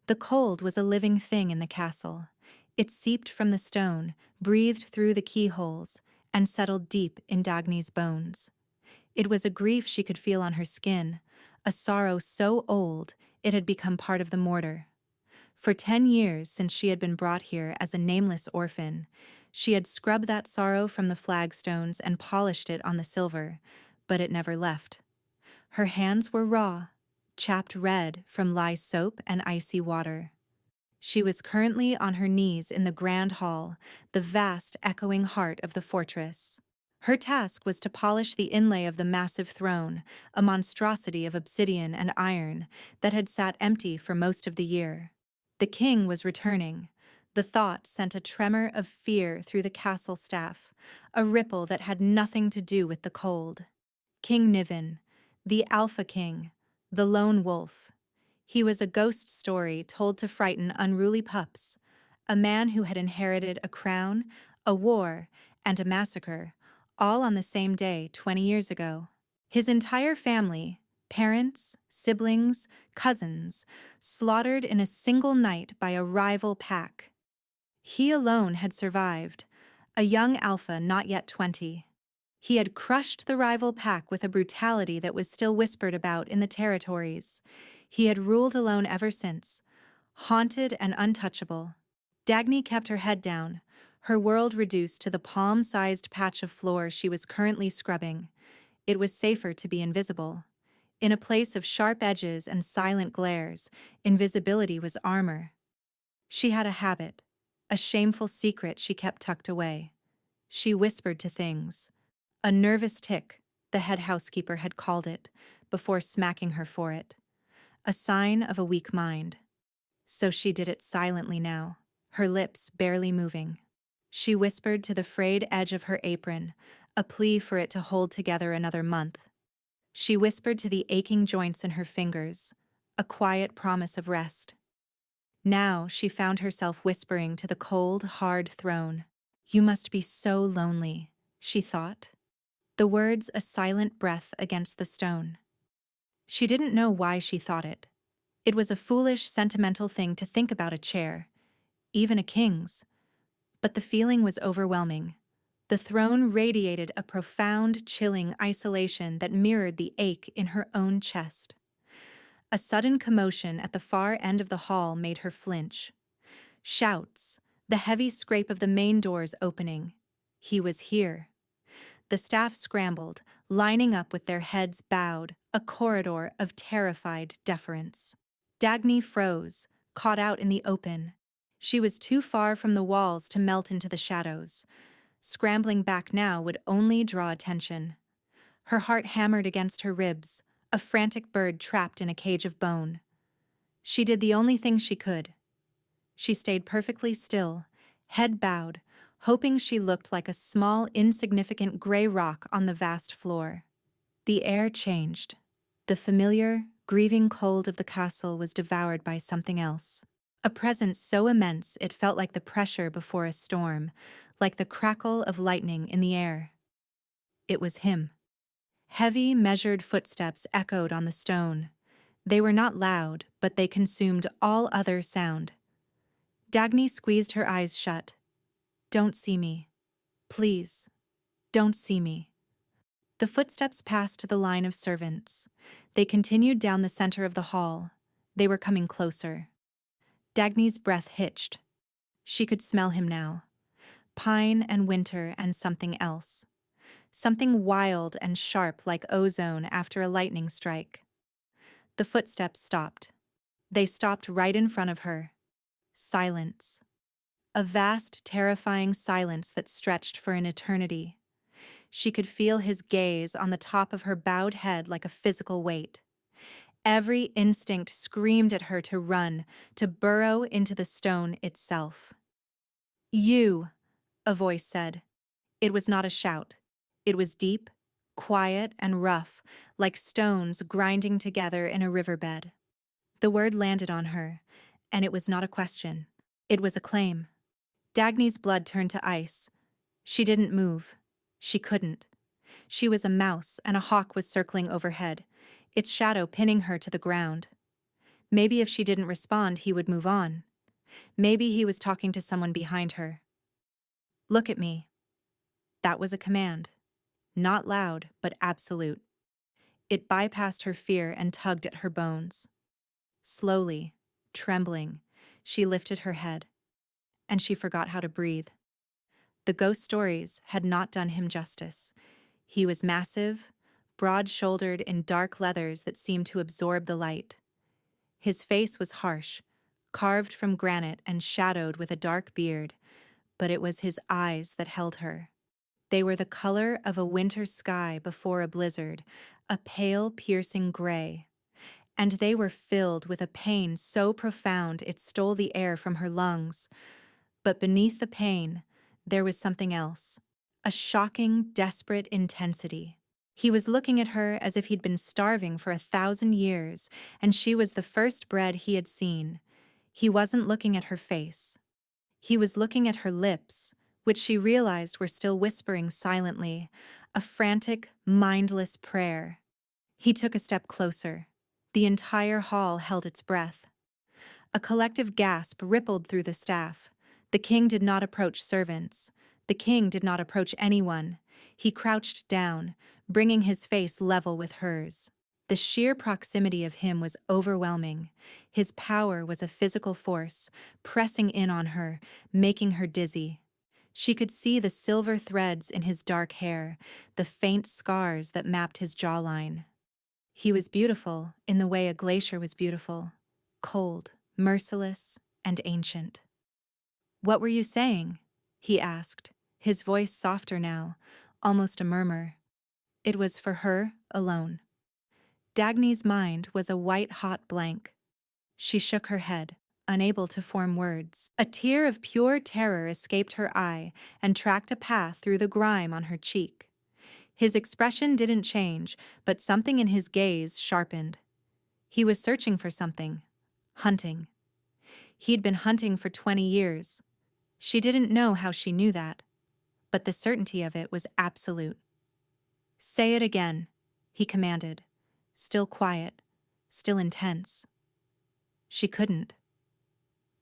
The cold was a living thing in the castle. It seeped from the stone, breathed through the keyholes, and settled deep in Dagny's bones. It was a grief she could feel on her skin, a sorrow so old it had become part of the mortar. For 10 years since she had been brought here as a nameless orphan, she had scrubbed that sorrow from the flagstones and polished it on the silver, but it never left. Her hands were raw, chapped red from lye soap and icy water. She was currently on her knees in the grand hall, the vast echoing heart of the fortress. Her task was to polish the inlay of the massive throne, a monstrosity of obsidian and iron that had sat empty for most of the year. The king was returning. The thought sent a tremor of fear through the castle staff, a ripple that had nothing to do with the cold. King Niven, the Alpha King, the lone wolf. He was a ghost story told to frighten unruly pups, a man who had inherited a crown, a war, and a massacre, all on the same day 20 years ago. His entire family, parents, siblings, cousins, slaughtered in a single night by a rival pack. He alone had survived, a young alpha not yet 20. He had crushed the rival pack with a brutality that was still whispered about in the territories. He had ruled alone ever since, haunted and untouchable. Dagny kept her head down, her world reduced to the palm-sized patch of floor she was currently scrubbing. It was safer to be invisible. In a place of sharp edges and silent glares, invisibility was armor. She had a habit, a shameful secret she kept tucked away. She whispered to things. A nervous tick, the head housekeeper had called it, before smacking her for it. A sign of a weak mind. So she did it silently now, her lips barely moving. She whispered to the frayed edge of her apron, a plea for it to hold together another month. She whispered to the aching joints in her fingers, a quiet promise of rest. Now she found herself whispering to the cold, hard throne. "You must be so lonely," she thought. The words a silent breath against the stone. She didn't know why she thought it. It was a foolish, sentimental thing to think about a chair, even a king's. But the feeling was overwhelming. The throne radiated a profound, chilling isolation that mirrored the ache in her own chest. A sudden commotion at the far end of the hall made her flinch. Shouts, the heavy scrape of the main doors opening. He was here. The staff scrambled, lining up with their heads bowed, a corridor of terrified deference. Dagny froze, caught out in the open. She was too far from the walls to melt into the shadows. Scrambling back now would only draw attention. Her heart hammered against her ribs, a frantic bird trapped in a cage of bone. She did the only thing she could. She stayed perfectly still, head bowed, hoping she looked like a small, insignificant gray rock on the vast floor. The air changed. The familiar, grieving cold of the castle was devoured by something else. A presence so immense it felt like the pressure before a storm, like the crackle of lightning in the air. It was him. Heavy, measured footsteps echoed on the stone. They were not loud, but they consumed all other sound. Dagny squeezed her eyes shut. "Don't see me. Please, don't see me." The footsteps passed the line of servants. They continued down the center of the hall. They were coming closer. Dagny's breath hitched. She could smell him now. Pine and winter and something else. Something wild and sharp like ozone after a lightning strike. The footsteps stopped. They stopped right in front of her. Silence. A vast, terrifying silence that stretched for an eternity. She could feel his gaze on the top of her bowed head like a physical weight. Every instinct screamed at her to run, to burrow into the stone itself. "You," a voice said. It was not a shout. It was deep, quiet, and rough, like stones grinding together in a riverbed. The word landed on her, and it was not a question. It was a claim. Dagny's blood turned to ice. She didn't move. She couldn't. She was a mouse, and a hawk was circling overhead, its shadow pinning her to the ground. Maybe if she didn't respond, he would move on. Maybe he was talking to someone behind her. Look at me. That was a command. Not loud, but absolute. It bypassed her fear and tugged at her bones. Slowly, trembling, she lifted her head, and she forgot how to breathe. The ghost stories had not done him justice. He was massive, broad-shouldered in dark leathers that seemed to absorb the light. His face was harsh, carved from granite and shadowed with a dark beard, but it was his eyes that held her. They were the color of a winter sky before a blizzard, a pale, piercing gray. And they were filled with a pain so profound it stole the air from her lungs. But beneath the pain, there was something else. A shocking, desperate intensity. He was looking at her as if he'd been starving for 1,000 years, and she was the first bread he had seen. He wasn't looking at her face. He was looking at her lips, which she realized were still whispering silently, a frantic, mindless prayer. He took a step closer. The entire hall held its breath. A collective gasp rippled through the staff. The king did not approach servants. The king did not approach anyone. He crouched down, bringing his face level with hers. The sheer proximity of him was overwhelming. His power was a physical force, pressing in on her, making her dizzy. She could see the silver threads in his dark hair, the faint scars that mapped his jawline. He was beautiful in the way a glacier was beautiful, cold, merciless, and ancient. "What were you saying?" he asked, his voice softer now, almost a murmur. It was for her alone. Dagny's mind was a white-hot blank. She shook her head, unable to form words. A tear of pure terror escaped her eye and tracked a path through the grime on her cheek. His expression didn't change, but something in his gaze sharpened. He was searching for something. Hunting. He'd been hunting for 20 years. She didn't know how she knew that, but the certainty of it was absolute. "Say it again," he commanded, still quiet, still intense. She couldn't.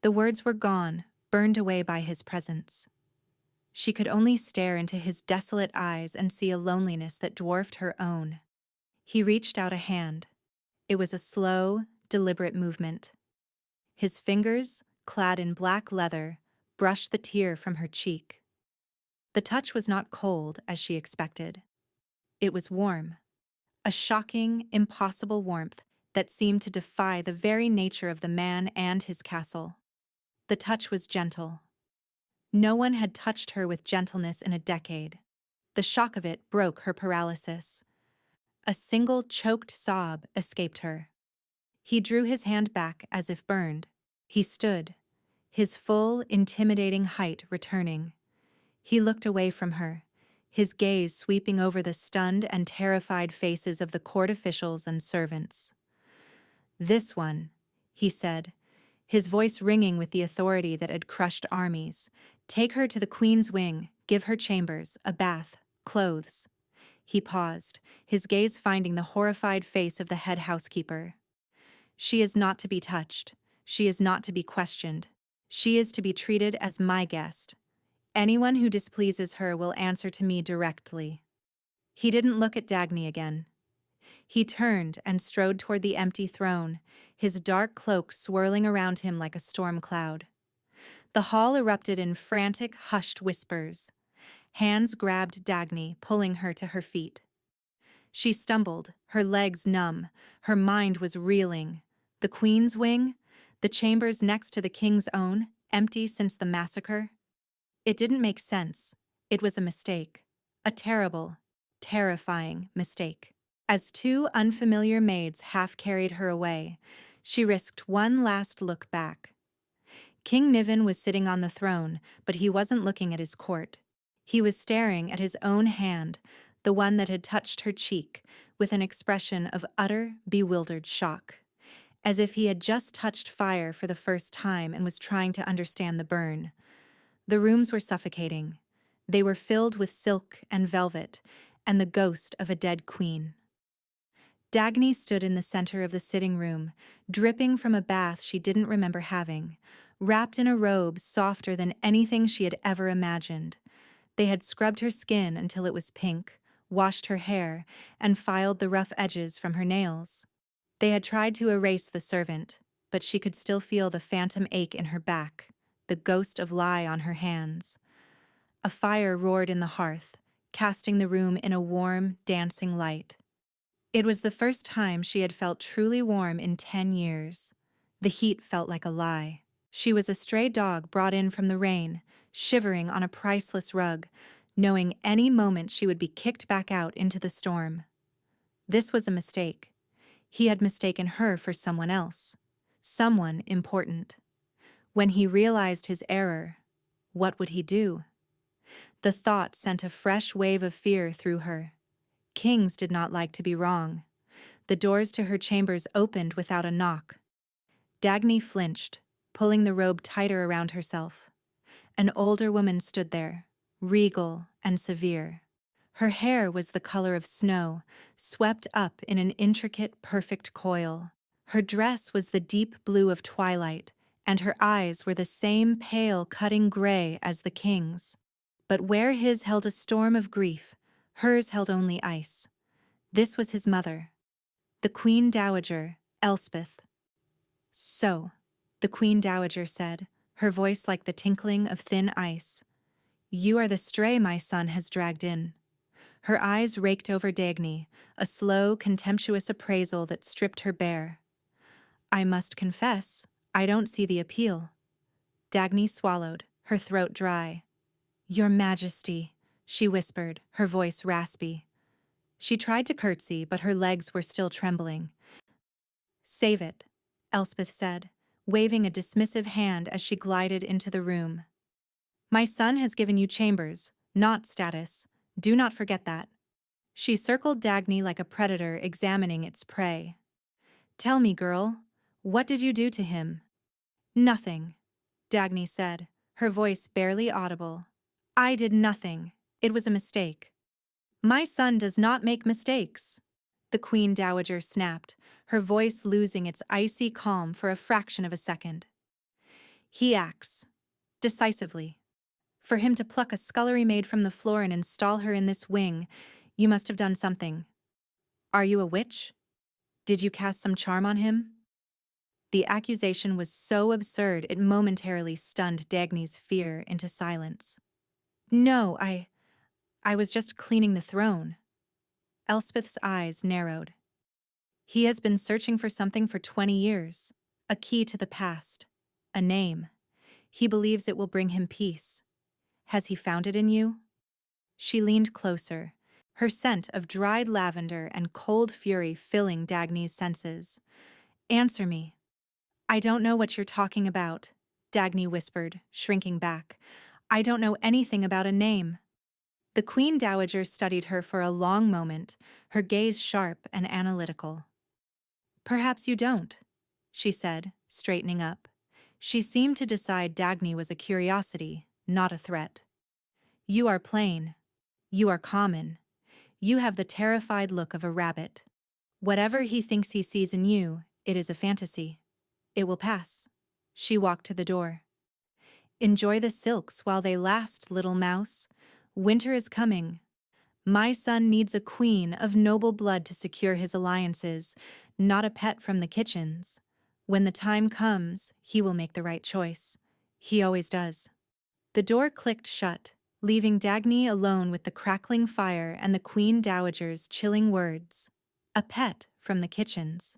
The words were gone, burned away by his presence. She could only stare into his desolate eyes and see a loneliness that dwarfed her own. He reached out a hand. It was a slow, deliberate movement. His fingers, clad in black leather, brushed the tear from her cheek. The touch was not cold, as she expected. It was warm. A shocking, impossible warmth that seemed to defy the very nature of the man and his castle. The touch was gentle. No one had touched her with gentleness in a decade. The shock of it broke her paralysis. A single choked sob escaped her. He drew his hand back as if burned. He stood, his full, intimidating height returning. He looked away from her, his gaze sweeping over the stunned and terrified faces of the court officials and servants. "This one," he said, his voice ringing with the authority that had crushed armies. "Take her to the queen's wing, give her chambers, a bath, clothes." He paused, his gaze finding the horrified face of the head housekeeper. "She is not to be touched. She is not to be questioned. She is to be treated as my guest. Anyone who displeases her will answer to me directly." He didn't look at Dagny again. He turned and strode toward the empty throne, his dark cloak swirling around him like a storm cloud. The hall erupted in frantic, hushed whispers. Hands grabbed Dagny, pulling her to her feet. She stumbled, her legs numb, her mind was reeling. The queen's wing, the chambers next to the king's own, empty since the massacre. It didn't make sense. It was a mistake. A terrible, terrifying mistake. As two unfamiliar maids half carried her away, she risked one last look back. King Niven was sitting on the throne, but he wasn't looking at his court. He was staring at his own hand, the one that had touched her cheek, with an expression of utter, bewildered shock, as if he had just touched fire for the first time and was trying to understand the burn. The rooms were suffocating. They were filled with silk and velvet, and the ghost of a dead queen. Dagny stood in the center of the sitting room, dripping from a bath she didn't remember having, wrapped in a robe softer than anything she had ever imagined. They had scrubbed her skin until it was pink, washed her hair, and filed the rough edges from her nails. They had tried to erase the servant, but she could still feel the phantom ache in her back, the ghost of lie on her hands. A fire roared in the hearth, casting the room in a warm, dancing light. It was the first time she had felt truly warm in 10 years. The heat felt like a lie. She was a stray dog brought in from the rain, shivering on a priceless rug, knowing any moment she would be kicked back out into the storm. This was a mistake. He had mistaken her for someone else. Someone important. When he realized his error, what would he do? The thought sent a fresh wave of fear through her. Kings did not like to be wrong. The doors to her chambers opened without a knock. Dagny flinched, pulling the robe tighter around herself. An older woman stood there, regal and severe. Her hair was the color of snow, swept up in an intricate, perfect coil. Her dress was the deep blue of twilight, and her eyes were the same pale, cutting gray as the king's. But where his held a storm of grief, hers held only ice. This was his mother, the Queen Dowager, Elspeth. "So," the Queen Dowager said, her voice like the tinkling of thin ice, "you are the stray my son has dragged in." Her eyes raked over Dagny, a slow, contemptuous appraisal that stripped her bare. "I must confess, I don't see the appeal." Dagny swallowed, her throat dry. "Your Majesty," she whispered, her voice raspy. She tried to curtsy, but her legs were still trembling. "Save it," Elspeth said, waving a dismissive hand as she glided into the room. "My son has given you chambers, not status. Do not forget that." She circled Dagny like a predator examining its prey. "Tell me, girl, what did you do to him?" "Nothing," Dagny said, her voice barely audible. "I did nothing. It was a mistake." "My son does not make mistakes," the Queen Dowager snapped, her voice losing its icy calm for a fraction of a second. "He acts. Decisively. For him to pluck a scullery maid from the floor and install her in this wing, you must have done something. Are you a witch? Did you cast some charm on him?" The accusation was so absurd it momentarily stunned Dagny's fear into silence. "No, I was just cleaning the throne." Elspeth's eyes narrowed. "He has been searching for something for 20 years. A key to the past. A name. He believes it will bring him peace. Has he found it in you?" She leaned closer, her scent of dried lavender and cold fury filling Dagny's senses. "Answer me." "I don't know what you're talking about," Dagny whispered, shrinking back. "I don't know anything about a name." The Queen Dowager studied her for a long moment, her gaze sharp and analytical. "Perhaps you don't," she said, straightening up. She seemed to decide Dagny was a curiosity, not a threat. "You are plain. You are common. You have the terrified look of a rabbit. Whatever he thinks he sees in you, it is a fantasy. It will pass." She walked to the door. "Enjoy the silks while they last, little mouse. Winter is coming. My son needs a queen of noble blood to secure his alliances, not a pet from the kitchens. When the time comes, he will make the right choice. He always does." The door clicked shut, leaving Dagny alone with the crackling fire and the Queen Dowager's chilling words. A pet from the kitchens.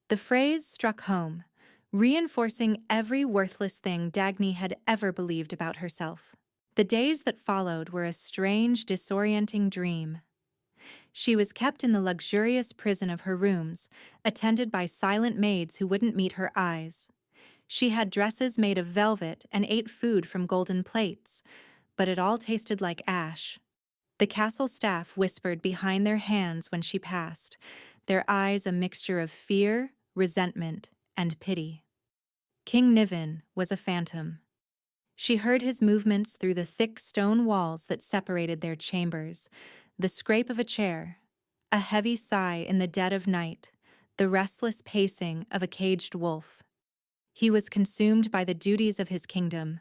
The phrase struck home, reinforcing every worthless thing Dagny had ever believed about herself. The days that followed were a strange, disorienting dream. She was kept in the luxurious prison of her rooms, attended by silent maids who wouldn't meet her eyes. She had dresses made of velvet and ate food from golden plates, but it all tasted like ash. The castle staff whispered behind their hands when she passed, their eyes a mixture of fear, resentment, and pity. King Niven was a phantom. She heard his movements through the thick stone walls that separated their chambers, the scrape of a chair, A heavy sigh in the dead of night, the restless pacing of a caged wolf. He was consumed by the duties of his kingdom: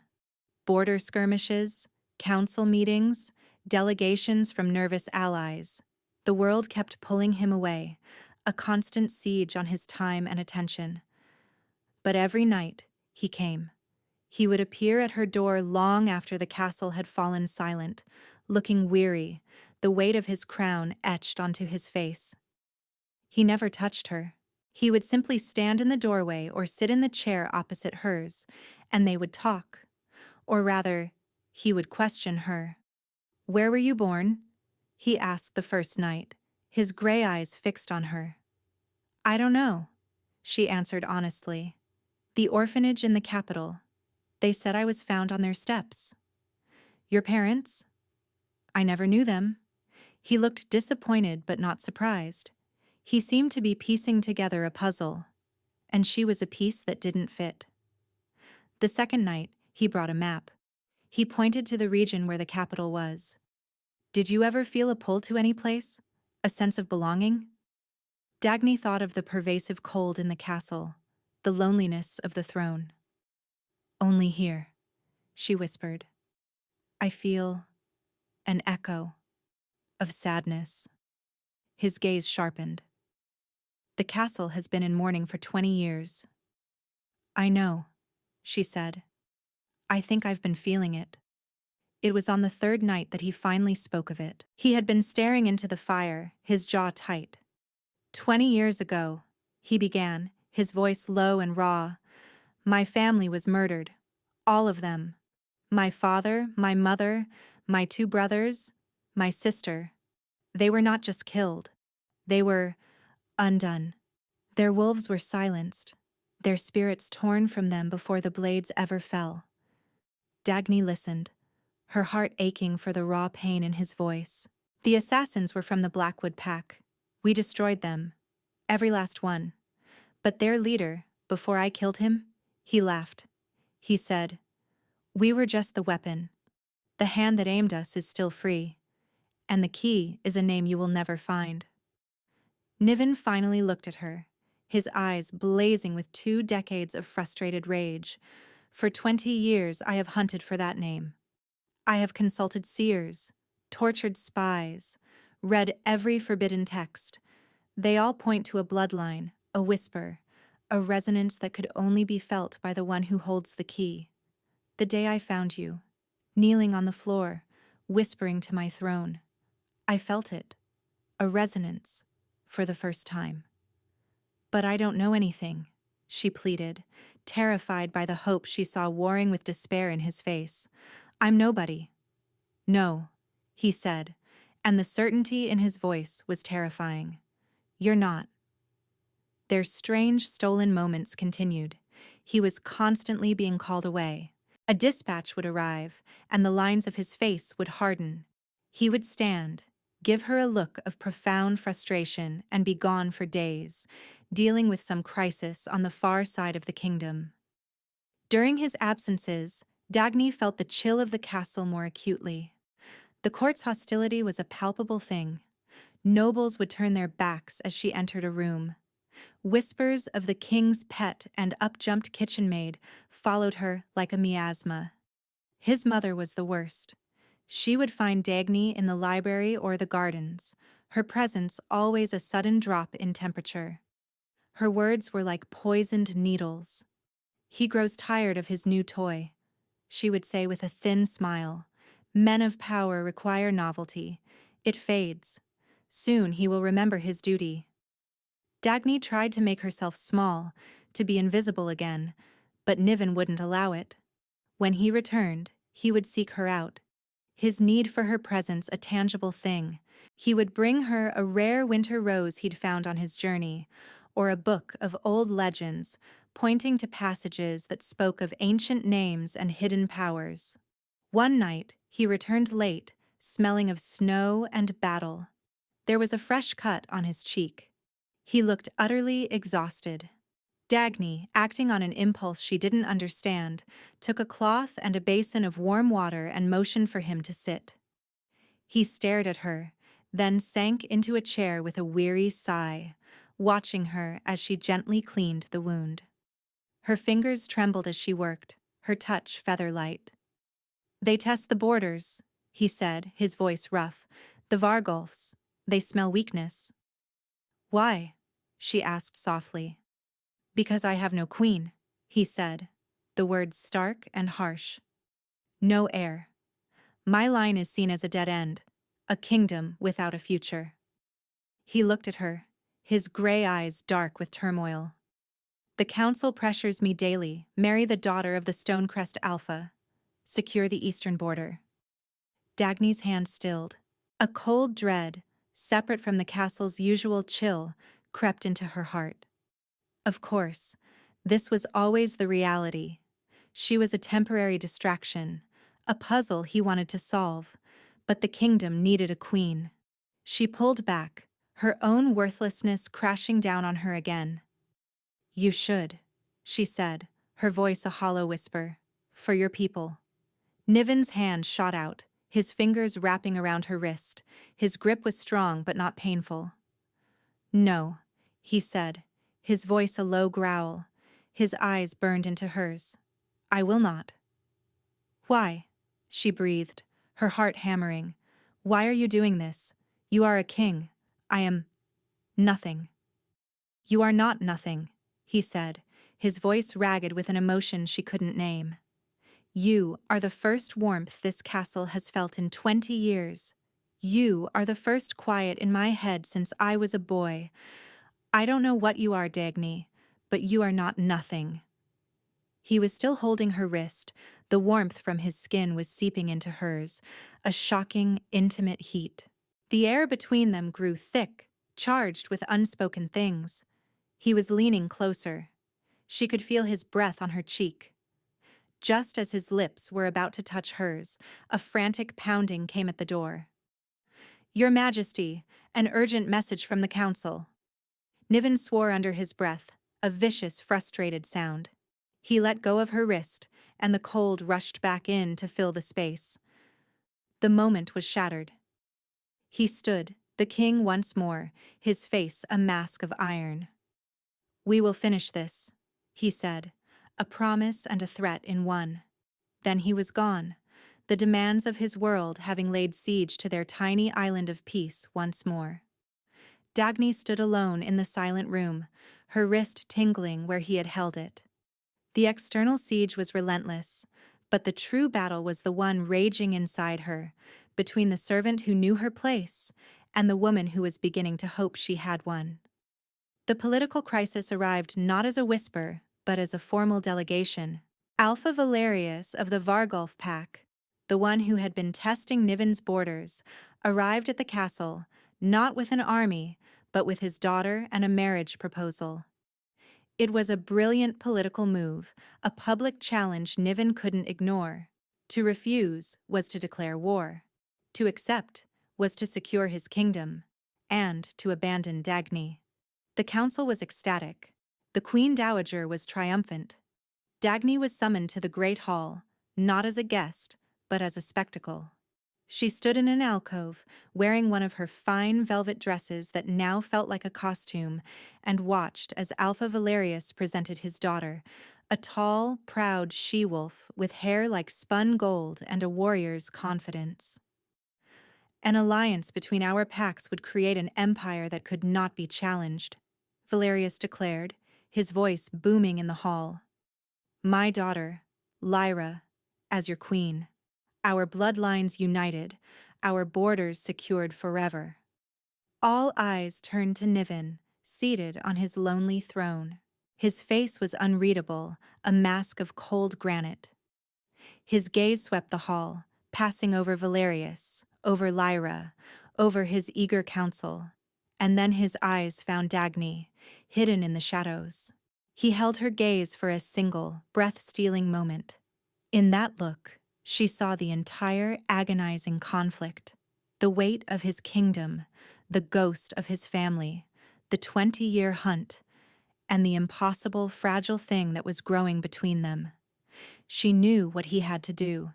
border skirmishes, council meetings, delegations from nervous allies. The world kept pulling him away, a constant siege on his time and attention. But every night, he came. He would appear at her door long after the castle had fallen silent, looking weary, the weight of his crown etched onto his face. He never touched her. He would simply stand in the doorway or sit in the chair opposite hers, and they would talk. Or rather, he would question her. "Where were you born?" he asked the first night, his gray eyes fixed on her. "I don't know," she answered honestly. "The orphanage in the capital. They said I was found on their steps." "Your parents?" "I never knew them." He looked disappointed but not surprised. He seemed to be piecing together a puzzle, and she was a piece that didn't fit. The second night, he brought a map. He pointed to the region where the capital was. "Did you ever feel a pull to any place? A sense of belonging?" Dagny thought of the pervasive cold in the castle, the loneliness of the throne. "Only here," she whispered. "I feel an echo of sadness." His gaze sharpened. "The castle has been in mourning for 20 years. "I know," she said. "I think I've been feeling it." It was on the third night that he finally spoke of it. He had been staring into the fire, his jaw tight. "20 years ago," he began, his voice low and raw, "my family was murdered. All of them. My father, my mother, my 2 brothers, my sister. They were not just killed. They were undone. Their wolves were silenced, their spirits torn from them before the blades ever fell." Dagny listened, her heart aching for the raw pain in his voice. "The assassins were from the Blackwood Pack. We destroyed them. Every last one. But their leader, before I killed him, he laughed. He said, 'We were just the weapon. The hand that aimed us is still free. And the key is a name you will never find.'" Niven finally looked at her, his eyes blazing with 2 decades of frustrated rage. "For 20 years I have hunted for that name. I have consulted seers, tortured spies, read every forbidden text. They all point to a bloodline, a whisper, a resonance that could only be felt by the one who holds the key. The day I found you, kneeling on the floor, whispering to my throne, I felt it, a resonance, for the first time." "But I don't know anything," she pleaded, terrified by the hope she saw warring with despair in his face. "I'm nobody." "No," he said, and the certainty in his voice was terrifying. "You're not." Their strange, stolen moments continued. He was constantly being called away. A dispatch would arrive, and the lines of his face would harden. He would stand, give her a look of profound frustration, and be gone for days, dealing with some crisis on the far side of the kingdom. During his absences, Dagny felt the chill of the castle more acutely. The court's hostility was a palpable thing. Nobles would turn their backs as she entered a room. Whispers of the king's pet and up-jumped kitchen maid followed her like a miasma. His mother was the worst. She would find Dagny in the library or the gardens, her presence always a sudden drop in temperature. Her words were like poisoned needles. "He grows tired of his new toy," she would say with a thin smile. "Men of power require novelty. It fades. Soon he will remember his duty." Dagny tried to make herself small, to be invisible again, but Niven wouldn't allow it. When he returned, he would seek her out, his need for her presence a tangible thing. He would bring her a rare winter rose he'd found on his journey, or a book of old legends, pointing to passages that spoke of ancient names and hidden powers. One night, he returned late, smelling of snow and battle. There was a fresh cut on his cheek. He looked utterly exhausted. Dagny, acting on an impulse she didn't understand, took a cloth and a basin of warm water and motioned for him to sit. He stared at her, then sank into a chair with a weary sigh, watching her as she gently cleaned the wound. Her fingers trembled as she worked, her touch feather-light. "They test the borders," he said, his voice rough. "The Vargolfs. They smell weakness." "Why?" she asked softly. "Because I have no queen," he said, the words stark and harsh. "No heir. My line is seen as a dead end, a kingdom without a future." He looked at her, his gray eyes dark with turmoil. "The council pressures me daily, marry the daughter of the Stonecrest Alpha, secure the eastern border." Dagny's hand stilled. A cold dread, separate from the castle's usual chill, crept into her heart. Of course, this was always the reality. She was a temporary distraction, a puzzle he wanted to solve, but the kingdom needed a queen. She pulled back, her own worthlessness crashing down on her again. "You should," she said, her voice a hollow whisper, "for your people." Niven's hand shot out, his fingers wrapping around her wrist. His grip was strong but not painful. "No," he said, his voice a low growl. His eyes burned into hers. "I will not." "Why?" she breathed, her heart hammering. "Why are you doing this? You are a king. I am nothing." "You are not nothing," he said, his voice ragged with an emotion she couldn't name. "You are the first warmth this castle has felt in 20 years. You are the first quiet in my head since I was a boy. I don't know what you are, Dagny, but you are not nothing." He was still holding her wrist. The warmth from his skin was seeping into hers, a shocking, intimate heat. The air between them grew thick, charged with unspoken things. He was leaning closer. She could feel his breath on her cheek. Just as his lips were about to touch hers, a frantic pounding came at the door. "Your Majesty, an urgent message from the council." Niven swore under his breath, a vicious, frustrated sound. He let go of her wrist, and the cold rushed back in to fill the space. The moment was shattered. He stood, the king once more, his face a mask of iron. "We will finish this," he said, a promise and a threat in one. Then he was gone, the demands of his world having laid siege to their tiny island of peace once more. Dagny stood alone in the silent room, her wrist tingling where he had held it. The external siege was relentless, but the true battle was the one raging inside her, between the servant who knew her place and the woman who was beginning to hope she had one. The political crisis arrived not as a whisper, but as a formal delegation. Alpha Valerius of the Vargolf pack, the one who had been testing Niven's borders, arrived at the castle, not with an army, but with his daughter and a marriage proposal. It was a brilliant political move, a public challenge Niven couldn't ignore. To refuse was to declare war. To accept was to secure his kingdom, and to abandon Dagny. The council was ecstatic. The Queen Dowager was triumphant. Dagny was summoned to the Great Hall, not as a guest, but as a spectacle. She stood in an alcove, wearing one of her fine velvet dresses that now felt like a costume, and watched as Alpha Valerius presented his daughter, a tall, proud she-wolf with hair like spun gold and a warrior's confidence. "An alliance between our packs would create an empire that could not be challenged," Valerius declared, his voice booming in the hall. "My daughter, Lyra, as your queen. Our bloodlines united, our borders secured forever." All eyes turned to Niven, seated on his lonely throne. His face was unreadable, a mask of cold granite. His gaze swept the hall, passing over Valerius, over Lyra, over his eager council, and then his eyes found Dagny, hidden in the shadows. He held her gaze for a single, breath-stealing moment. In that look, she saw the entire agonizing conflict, the weight of his kingdom, the ghost of his family, the 20-year hunt, and the impossible, fragile thing that was growing between them. She knew what he had to do.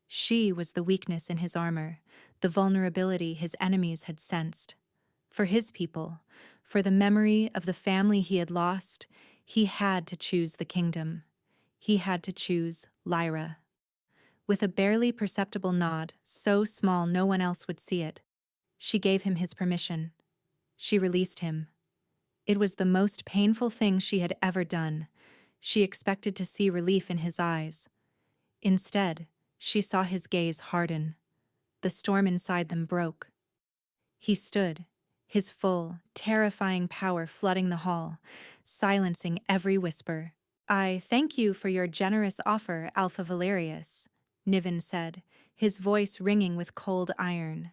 She was the weakness in his armor, the vulnerability his enemies had sensed. For his people, for the memory of the family he had lost, he had to choose the kingdom. He had to choose Lyra. With a barely perceptible nod, so small no one else would see it, she gave him his permission. She released him. It was the most painful thing she had ever done. She expected to see relief in his eyes. Instead, she saw his gaze harden. The storm inside them broke. He stood, his full, terrifying power flooding the hall, silencing every whisper. "I thank you for your generous offer, Alpha Valerius," Niven said, his voice ringing with cold iron.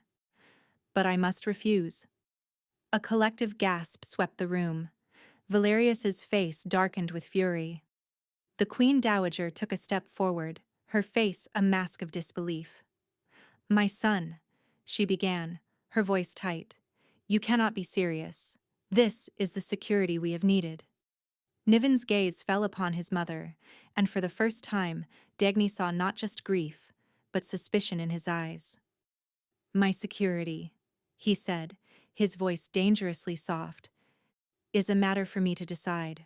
"But I must refuse." A collective gasp swept the room. Valerius's face darkened with fury. The Queen Dowager took a step forward, her face a mask of disbelief. "My son," she began, her voice tight, "you cannot be serious. This is the security we have needed." Niven's gaze fell upon his mother, and for the first time, Dagny saw not just grief, but suspicion in his eyes. "My security," he said, his voice dangerously soft, "is a matter for me to decide."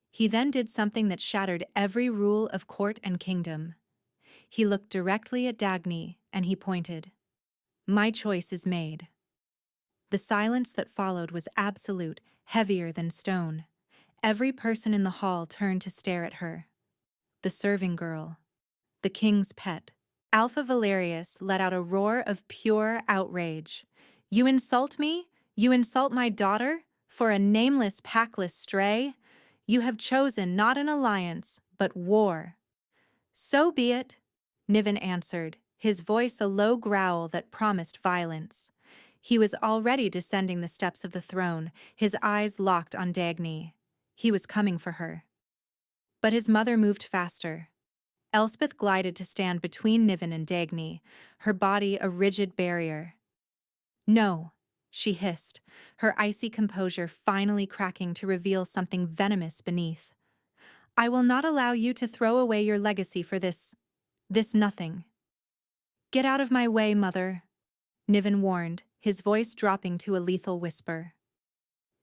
He then did something that shattered every rule of court and kingdom. He looked directly at Dagny, and he pointed. "My choice is made." The silence that followed was absolute, heavier than stone. Every person in the hall turned to stare at her. The serving girl. The king's pet. Alpha Valerius let out a roar of pure outrage. "You insult me? You insult my daughter? For a nameless, packless stray? You have chosen not an alliance, but war." "So be it," Niven answered, his voice a low growl that promised violence. He was already descending the steps of the throne, his eyes locked on Dagny. He was coming for her. But his mother moved faster. Elspeth glided to stand between Niven and Dagny, her body a rigid barrier. "No," she hissed, her icy composure finally cracking to reveal something venomous beneath. "I will not allow you to throw away your legacy for this nothing." "Get out of my way, mother," Niven warned, his voice dropping to a lethal whisper.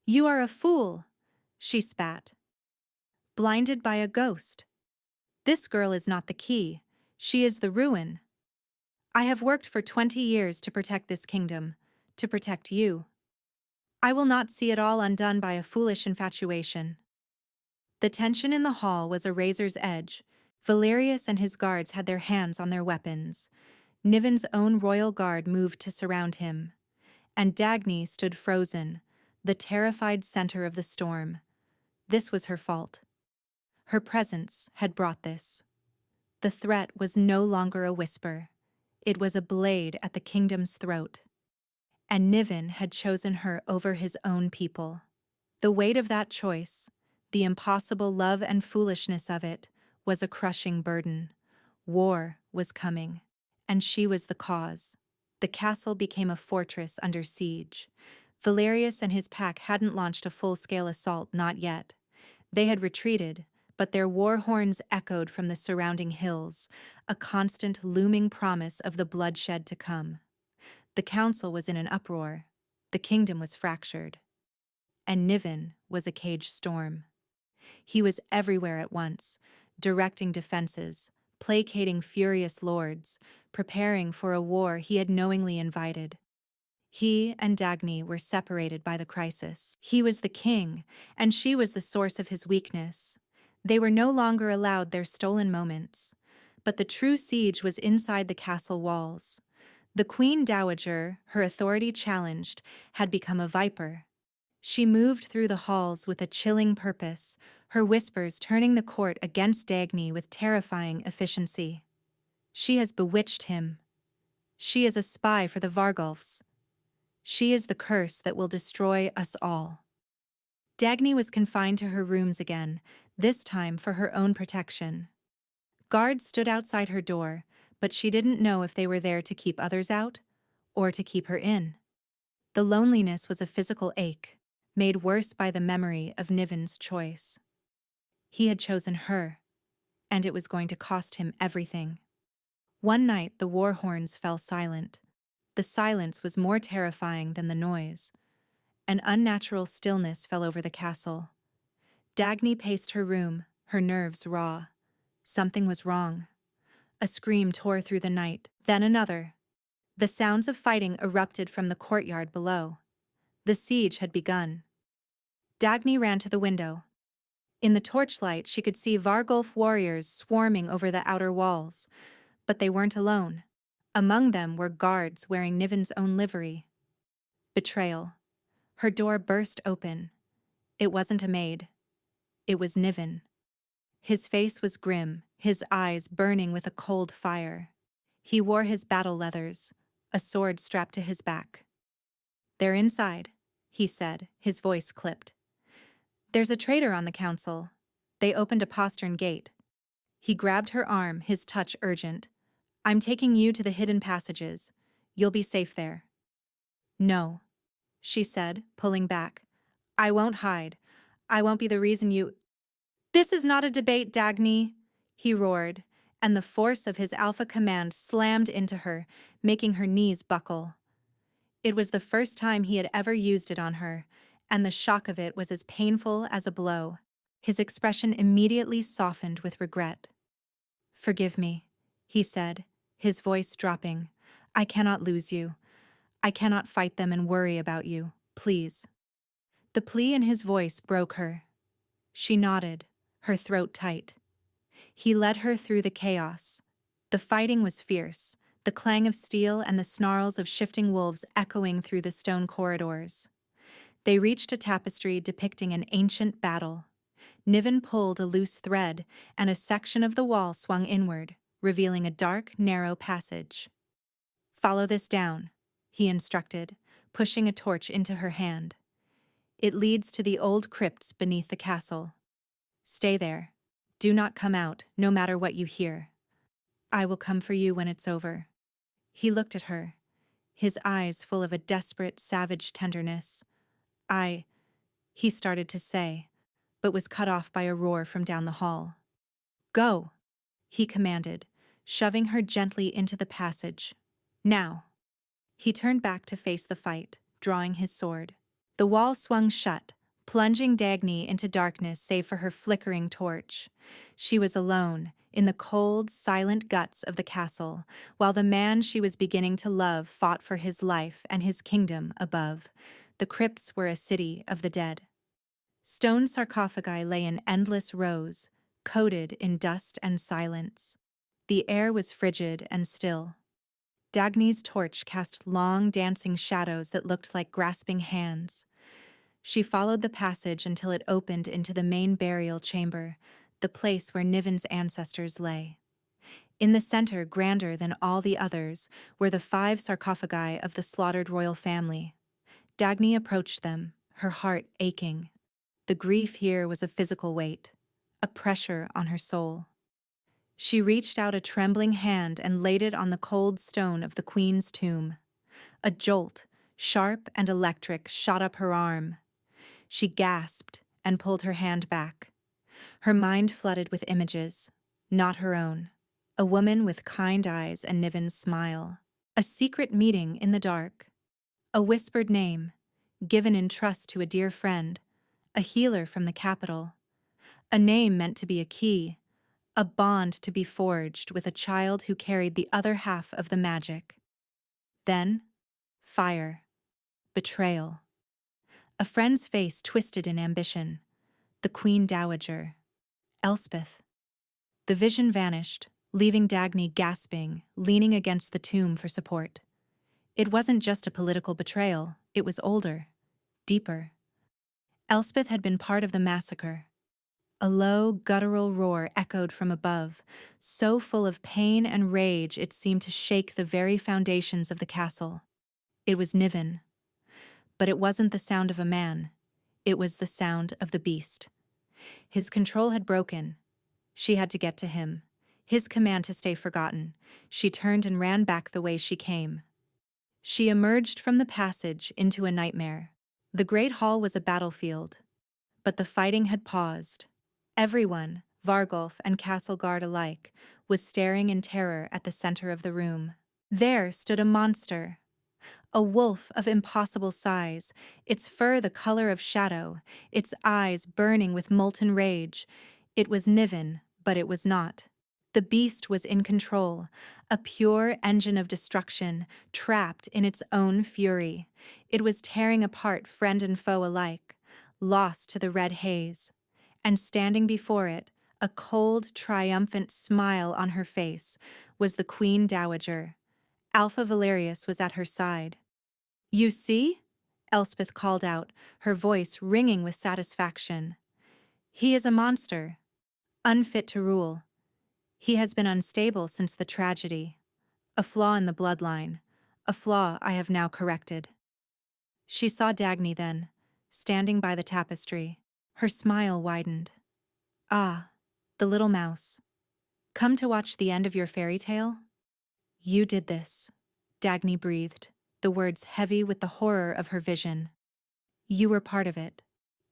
"You are a fool," she spat. "Blinded by a ghost. This girl is not the key, she is the ruin. I have worked for 20 years to protect this kingdom, to protect you. I will not see it all undone by a foolish infatuation." The tension in the hall was a razor's edge. Valerius and his guards had their hands on their weapons. Niven's own royal guard moved to surround him. And Dagny stood frozen, the terrified center of the storm. This was her fault. Her presence had brought this. The threat was no longer a whisper. It was a blade at the kingdom's throat. And Niven had chosen her over his own people. The weight of that choice, the impossible love and foolishness of it, was a crushing burden. War was coming, and she was the cause. The castle became a fortress under siege. Valerius and his pack hadn't launched a full-scale assault, not yet. They had retreated, but their war horns echoed from the surrounding hills, a constant looming promise of the bloodshed to come. The council was in an uproar. The kingdom was fractured. And Niven was a caged storm. He was everywhere at once, directing defenses, placating furious lords, preparing for a war he had knowingly invited. He and Dagny were separated by the crisis. He was the king, and she was the source of his weakness. They were no longer allowed their stolen moments. But the true siege was inside the castle walls. The Queen Dowager, her authority challenged, had become a viper. She moved through the halls with a chilling purpose, her whispers turning the court against Dagny with terrifying efficiency. "She has bewitched him. She is a spy for the Vargulfs. She is the curse that will destroy us all." Dagny was confined to her rooms again, this time for her own protection. Guards stood outside her door, but she didn't know if they were there to keep others out or to keep her in. The loneliness was a physical ache, made worse by the memory of Niven's choice. He had chosen her, and it was going to cost him everything. One night the war horns fell silent. The silence was more terrifying than the noise. An unnatural stillness fell over the castle. Dagny paced her room, her nerves raw. Something was wrong. A scream tore through the night, then another. The sounds of fighting erupted from the courtyard below. The siege had begun. Dagny ran to the window. In the torchlight, she could see werewolf warriors swarming over the outer walls, but they weren't alone. Among them were guards wearing Niven's own livery. Betrayal. Her door burst open. It wasn't a maid. It was Niven. His face was grim, his eyes burning with a cold fire. He wore his battle leathers, a sword strapped to his back. "They're inside," he said, his voice clipped. "There's a traitor on the council." They opened a postern gate. He grabbed her arm, his touch urgent. "I'm taking you to the hidden passages. You'll be safe there." "No," she said, pulling back. "I won't hide. I won't be the reason you—" "This is not a debate, Dagny," he roared, and the force of his alpha command slammed into her, making her knees buckle. It was the first time he had ever used it on her, and the shock of it was as painful as a blow. His expression immediately softened with regret. "Forgive me," he said, his voice dropping. "I cannot lose you. I cannot fight them and worry about you. Please." The plea in his voice broke her. She nodded, her throat tight. He led her through the chaos. The fighting was fierce, the clang of steel and the snarls of shifting wolves echoing through the stone corridors. They reached a tapestry depicting an ancient battle. Niven pulled a loose thread, and a section of the wall swung inward, revealing a dark, narrow passage. "Follow this down," he instructed, pushing a torch into her hand. "It leads to the old crypts beneath the castle. Stay there. Do not come out, no matter what you hear. I will come for you when it's over." He looked at her, his eyes full of a desperate, savage tenderness. He started to say, but was cut off by a roar from down the hall. "Go," he commanded, shoving her gently into the passage. "Now." He turned back to face the fight, drawing his sword. The wall swung shut, plunging Dagny into darkness save for her flickering torch. She was alone, in the cold, silent guts of the castle, while the man she was beginning to love fought for his life and his kingdom above. The crypts were a city of the dead. Stone sarcophagi lay in endless rows, coated in dust and silence. The air was frigid and still. Dagny's torch cast long, dancing shadows that looked like grasping hands. She followed the passage until it opened into the main burial chamber, the place where Niven's ancestors lay. In the center, grander than all the others, were the 5 sarcophagi of the slaughtered royal family. Dagny approached them, her heart aching. The grief here was a physical weight, a pressure on her soul. She reached out a trembling hand and laid it on the cold stone of the queen's tomb. A jolt, sharp and electric, shot up her arm. She gasped and pulled her hand back. Her mind flooded with images, not her own. A woman with kind eyes and Niven's smile. A secret meeting in the dark. A whispered name, given in trust to a dear friend, a healer from the capital. A name meant to be a key, a bond to be forged with a child who carried the other half of the magic. Then, fire. Betrayal. A friend's face twisted in ambition. The Queen Dowager. Elspeth. The vision vanished, leaving Dagny gasping, leaning against the tomb for support. It wasn't just a political betrayal, it was older, deeper. Elspeth had been part of the massacre. A low, guttural roar echoed from above, so full of pain and rage it seemed to shake the very foundations of the castle. It was Niven. But it wasn't the sound of a man. It was the sound of the beast. His control had broken. She had to get to him. His command to stay forgotten. She turned and ran back the way she came. She emerged from the passage into a nightmare. The great hall was a battlefield. But the fighting had paused. Everyone, Vargolf and castle guard alike, was staring in terror at the center of the room. There stood a monster, A wolf of impossible size, its fur the color of shadow, its eyes burning with molten rage. It was Niven, but it was not. The beast was in control, a pure engine of destruction, trapped in its own fury. It was tearing apart friend and foe alike, lost to the red haze. And standing before it, a cold, triumphant smile on her face, was the Queen Dowager. Alpha Valerius was at her side. "You see?" Elspeth called out, her voice ringing with satisfaction. "He is a monster, unfit to rule. He has been unstable since the tragedy. A flaw in the bloodline, a flaw I have now corrected." She saw Dagny then, standing by the tapestry. Her smile widened. "Ah, the little mouse. Come to watch the end of your fairy tale?" "You did this," Dagny breathed, the words heavy with the horror of her vision. "You were part of it.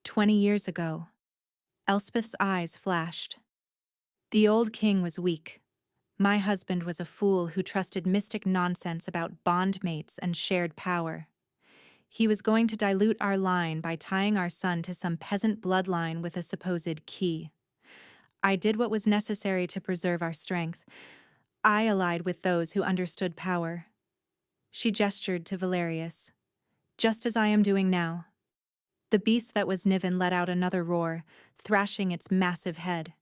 20 years ago." Elspeth's eyes flashed. "The old king was weak. My husband was a fool who trusted mystic nonsense about bondmates and shared power. He was going to dilute our line by tying our son to some peasant bloodline with a supposed key. I did what was necessary to preserve our strength. I allied with those who understood power." She gestured to Valerius. "Just as I am doing now." The beast that was Niven let out another roar, thrashing its massive head.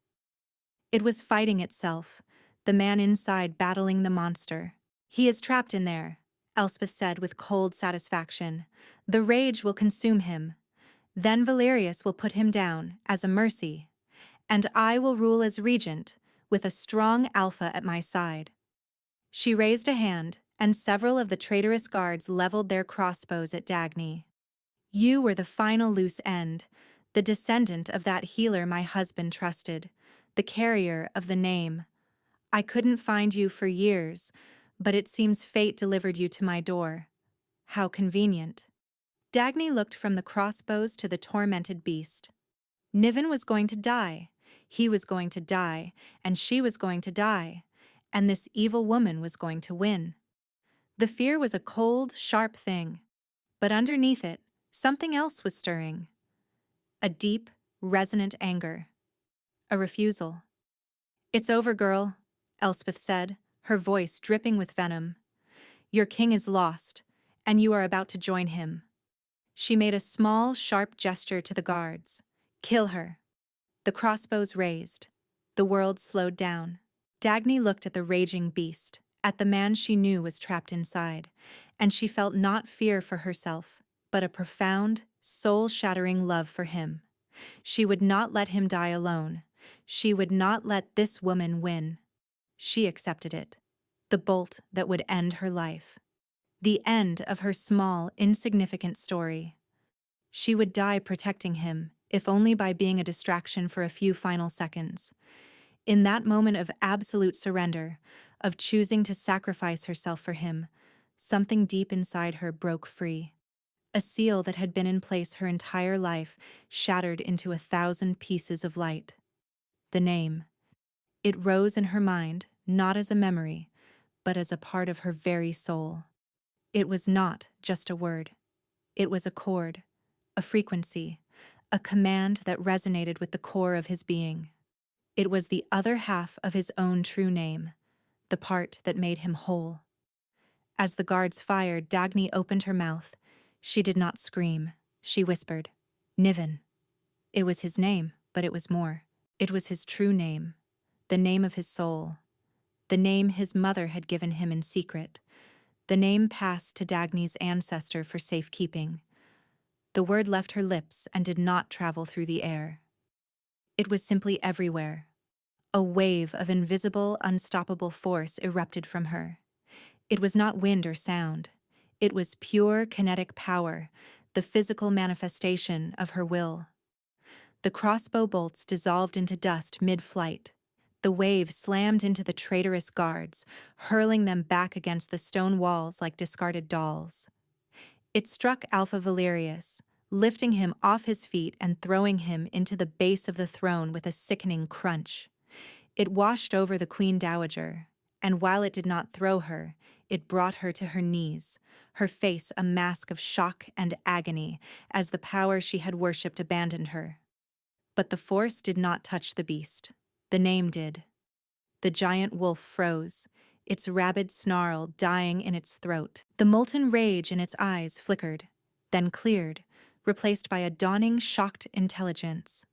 It was fighting itself, the man inside battling the monster. "He is trapped in there," Elspeth said with cold satisfaction. "The rage will consume him. Then Valerius will put him down, as a mercy. And I will rule as regent, with a strong alpha at my side." She raised a hand, and several of the traitorous guards leveled their crossbows at Dagny. "You were the final loose end, the descendant of that healer my husband trusted, the carrier of the name. I couldn't find you for years, but it seems fate delivered you to my door. How convenient." Dagny looked from the crossbows to the tormented beast. Niven was going to die, he was going to die, and she was going to die, and this evil woman was going to win. The fear was a cold, sharp thing, but underneath it, something else was stirring. A deep, resonant anger. A refusal. "It's over, girl," Elspeth said, her voice dripping with venom. "Your king is lost, and you are about to join him." She made a small, sharp gesture to the guards. "Kill her." The crossbows raised. The world slowed down. Dagny looked at the raging beast, at the man she knew was trapped inside, and she felt not fear for herself, but a profound, soul-shattering love for him. She would not let him die alone. She would not let this woman win. She accepted it. The bolt that would end her life. The end of her small, insignificant story. She would die protecting him, if only by being a distraction for a few final seconds. In that moment of absolute surrender, of choosing to sacrifice herself for him, something deep inside her broke free. A seal that had been in place her entire life shattered into 1,000 pieces of light. The name. It rose in her mind, not as a memory, but as a part of her very soul. It was not just a word. It was a chord, a frequency, a command that resonated with the core of his being. It was the other half of his own true name, the part that made him whole. As the guards fired, Dagny opened her mouth. She did not scream. She whispered, "Niven." It was his name, but it was more. It was his true name, the name of his soul, the name his mother had given him in secret, the name passed to Dagny's ancestor for safekeeping. The word left her lips and did not travel through the air. It was simply everywhere. A wave of invisible, unstoppable force erupted from her. It was not wind or sound. It was pure kinetic power, the physical manifestation of her will. The crossbow bolts dissolved into dust mid-flight. The wave slammed into the traitorous guards, hurling them back against the stone walls like discarded dolls. It struck Alpha Valerius, lifting him off his feet and throwing him into the base of the throne with a sickening crunch. It washed over the Queen Dowager, and while it did not throw her, it brought her to her knees, her face a mask of shock and agony as the power she had worshipped abandoned her. But the force did not touch the beast. The name did. The giant wolf froze, its rabid snarl dying in its throat. The molten rage in its eyes flickered, then cleared, replaced by a dawning, shocked intelligence.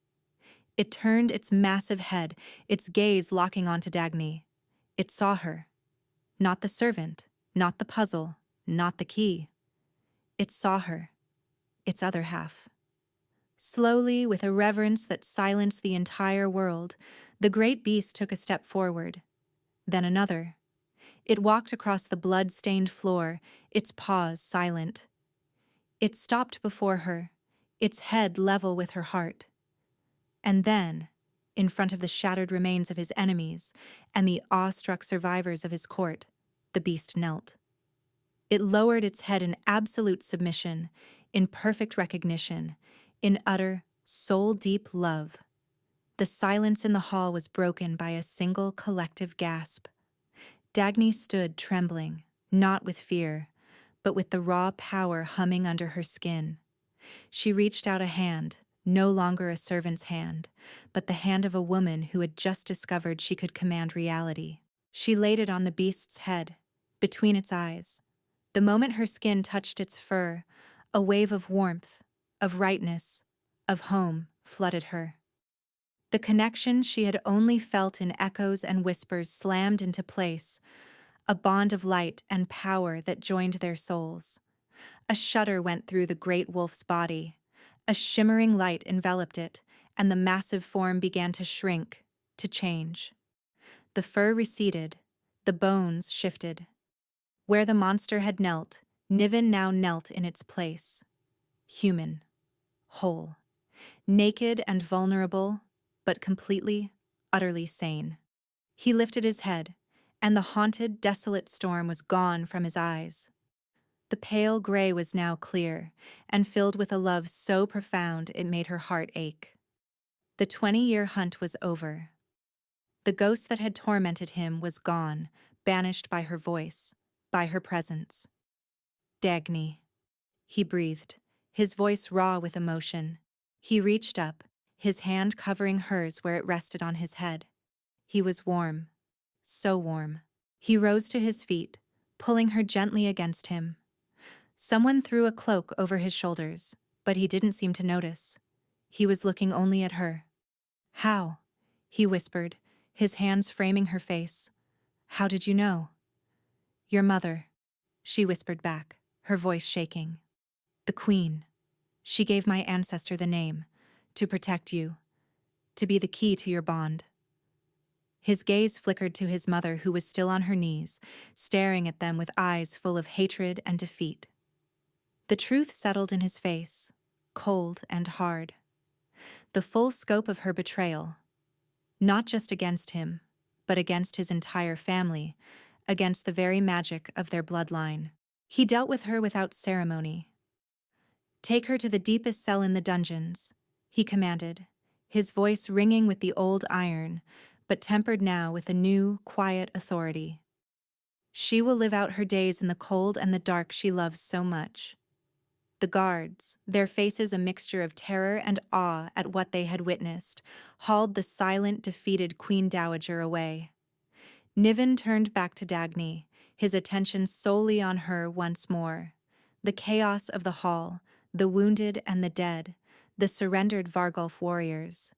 It turned its massive head, its gaze locking onto Dagny. It saw her. Not the servant, not the puzzle, not the key. It saw her, its other half. Slowly, with a reverence that silenced the entire world, the great beast took a step forward, then another. It walked across the blood-stained floor, its paws silent. It stopped before her, its head level with her heart. And then, in front of the shattered remains of his enemies and the awestruck survivors of his court, the beast knelt. It lowered its head in absolute submission, in perfect recognition, in utter, soul-deep love. The silence in the hall was broken by a single collective gasp. Dagny stood trembling, not with fear, but with the raw power humming under her skin. She reached out a hand, no longer a servant's hand, but the hand of a woman who had just discovered she could command reality. She laid it on the beast's head, between its eyes. The moment her skin touched its fur, a wave of warmth, of rightness, of home flooded her. The connection she had only felt in echoes and whispers slammed into place, a bond of light and power that joined their souls. A shudder went through the great wolf's body. A shimmering light enveloped it, and the massive form began to shrink, to change. The fur receded, the bones shifted. Where the monster had knelt, Niven now knelt in its place. Human, whole, naked and vulnerable, but completely, utterly sane. He lifted his head, and the haunted, desolate storm was gone from his eyes. The pale gray was now clear, and filled with a love so profound it made her heart ache. The 20-year hunt was over. The ghost that had tormented him was gone, banished by her voice, by her presence. Dagny, he breathed, his voice raw with emotion. He reached up, his hand covering hers where it rested on his head. He was warm, so warm. He rose to his feet, pulling her gently against him. Someone threw a cloak over his shoulders, but he didn't seem to notice. He was looking only at her. "How?" he whispered, his hands framing her face. "How did you know?" "Your mother," she whispered back, her voice shaking. "The Queen. She gave my ancestor the name, to protect you, to be the key to your bond." His gaze flickered to his mother, who was still on her knees, staring at them with eyes full of hatred and defeat. The truth settled in his face, cold and hard. The full scope of her betrayal, not just against him, but against his entire family, against the very magic of their bloodline. He dealt with her without ceremony. "Take her to the deepest cell in the dungeons," he commanded, his voice ringing with the old iron, but tempered now with a new, quiet authority. "She will live out her days in the cold and the dark she loves so much." The guards, their faces a mixture of terror and awe at what they had witnessed, hauled the silent, defeated Queen Dowager away. Niven turned back to Dagny, his attention solely on her once more. The chaos of the hall, the wounded and the dead, the surrendered Vargulf warriors.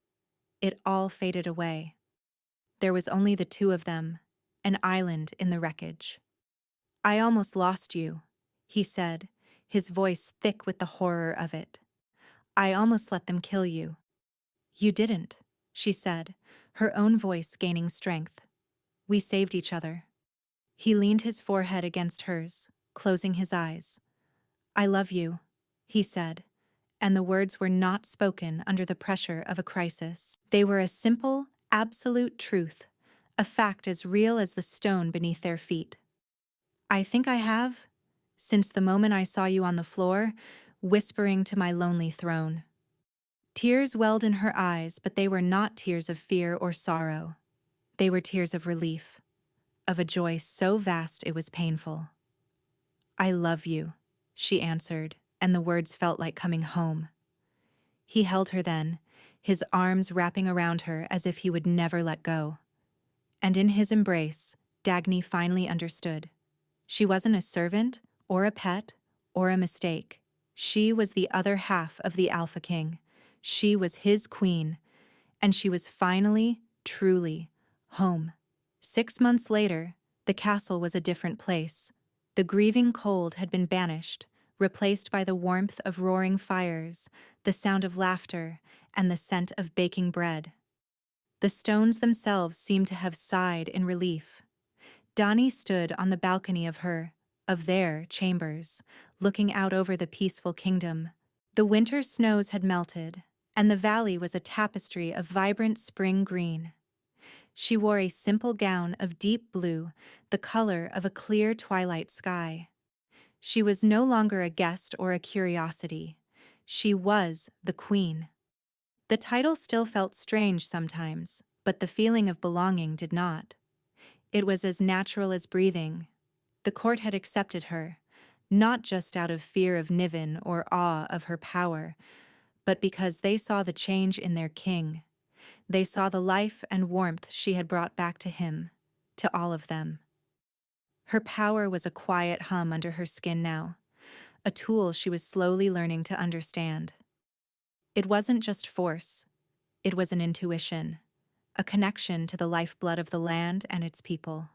It all faded away. There was only the two of them, an island in the wreckage. "I almost lost you," he said, his voice thick with the horror of it. "I almost let them kill you." "You didn't," she said, her own voice gaining strength. "We saved each other." He leaned his forehead against hers, closing his eyes. "I love you," he said, and the words were not spoken under the pressure of a crisis. They were a simple, absolute truth, a fact as real as the stone beneath their feet. "I think I have, since the moment I saw you on the floor, whispering to my lonely throne." Tears welled in her eyes, but they were not tears of fear or sorrow. They were tears of relief, of a joy so vast it was painful. "I love you," she answered, and the words felt like coming home. He held her then, his arms wrapping around her as if he would never let go. And in his embrace, Dagny finally understood. She wasn't a servant, or a pet, or a mistake. She was the other half of the Alpha King. She was his queen, and she was finally, truly, home. 6 months later, the castle was a different place. The grieving cold had been banished, replaced by the warmth of roaring fires, the sound of laughter, and the scent of baking bread. The stones themselves seemed to have sighed in relief. Dani stood on the balcony of their chambers, looking out over the peaceful kingdom. The winter snows had melted, and the valley was a tapestry of vibrant spring green. She wore a simple gown of deep blue, the color of a clear twilight sky. She was no longer a guest or a curiosity. She was the queen. The title still felt strange sometimes, but the feeling of belonging did not. It was as natural as breathing. The court had accepted her, not just out of fear of Niven or awe of her power, but because they saw the change in their king. They saw the life and warmth she had brought back to him, to all of them. Her power was a quiet hum under her skin now, a tool she was slowly learning to understand. It wasn't just force, it was an intuition, a connection to the lifeblood of the land and its people.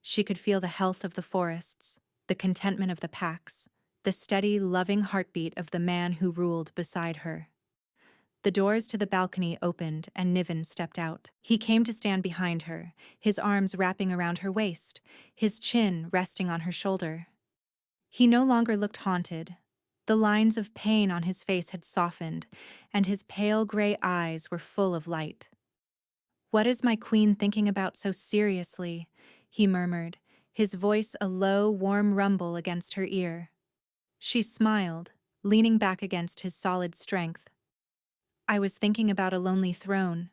She could feel the health of the forests, the contentment of the packs, the steady, loving heartbeat of the man who ruled beside her. The doors to the balcony opened and Niven stepped out. He came to stand behind her, his arms wrapping around her waist, his chin resting on her shoulder. He no longer looked haunted. The lines of pain on his face had softened, and his pale gray eyes were full of light. "What is my queen thinking about so seriously?" he murmured, his voice a low, warm rumble against her ear. She smiled, leaning back against his solid strength. "I was thinking about a lonely throne,"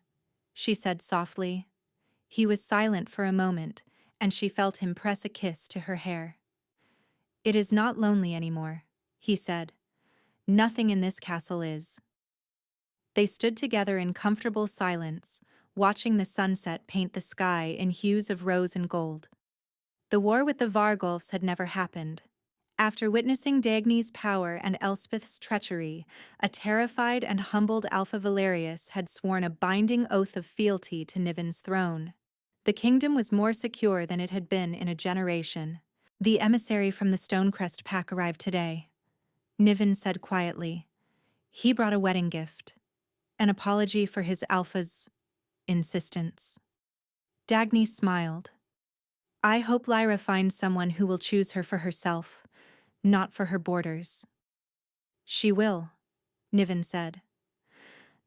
she said softly. He was silent for a moment, and she felt him press a kiss to her hair. "It is not lonely anymore," he said. "Nothing in this castle is." They stood together in comfortable silence, watching the sunset paint the sky in hues of rose and gold. The war with the Vargolfs had never happened. After witnessing Dagny's power and Elspeth's treachery, a terrified and humbled Alpha Valerius had sworn a binding oath of fealty to Niven's throne. The kingdom was more secure than it had been in a generation. "The emissary from the Stonecrest pack arrived today," Niven said quietly. "He brought a wedding gift. An apology for his Alpha's insistence." Dagny smiled. "I hope Lyra finds someone who will choose her for herself, not for her borders." "She will," Niven said.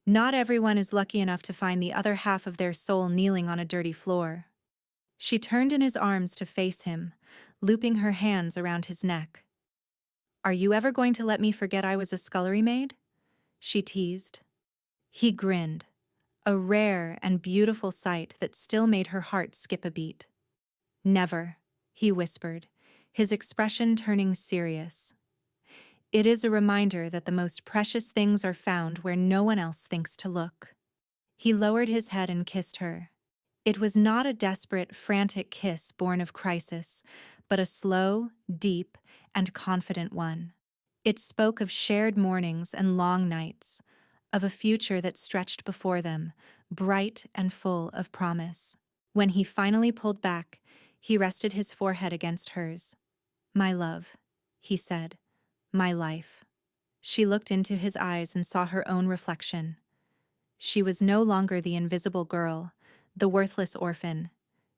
"Not everyone is lucky enough to find the other half of their soul kneeling on a dirty floor." She turned in his arms to face him, looping her hands around his neck. "Are you ever going to let me forget I was a scullery maid?" she teased. He grinned, a rare and beautiful sight that still made her heart skip a beat. "Never," he whispered, his expression turning serious. "It is a reminder that the most precious things are found where no one else thinks to look." He lowered his head and kissed her. It was not a desperate, frantic kiss born of crisis, but a slow, deep, and confident one. It spoke of shared mornings and long nights, of a future that stretched before them, bright and full of promise. When he finally pulled back, he rested his forehead against hers. "My love," he said, "my life." She looked into his eyes and saw her own reflection. She was no longer the invisible girl, the worthless orphan.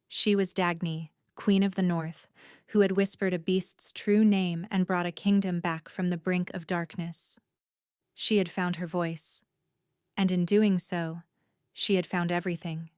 She was Dagny, Queen of the North, who had whispered a beast's true name and brought a kingdom back from the brink of darkness. She had found her voice. And in doing so, she had found everything.